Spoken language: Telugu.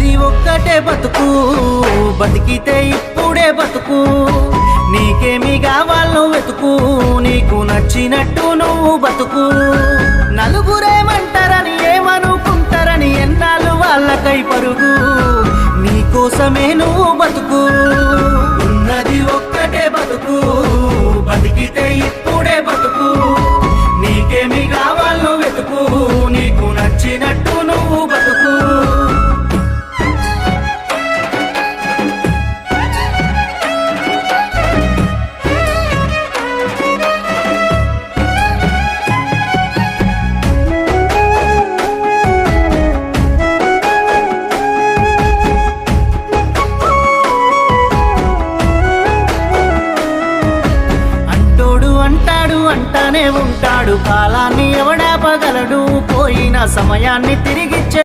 ఉన్నది ఒక్కటే బతుకు, బతికితే ఇప్పుడే బతుకు. నీకేమి కావాలో వెతుకు, నీకు నచ్చినట్టు నువ్వు బతుకు. నలుగురేమంటారని ఏమనుకుంటారని ఎన్నాళ్ళు వాళ్ళకై పరుగు, నీకోసమే నువ్వు బతుకు. ఉన్నది ఒక్కటే బతుకు, బతికితే ఇప్పుడే బతుకు. నీకేమి కావాలో వెతుకు, నీకు నచ్చినట్టు నువ్వు బతుకు. అంటానే ఉంటాడు, కాలాన్ని ఎవడాపగలడు, పోయిన సమయాన్ని తిరిగిచ్చే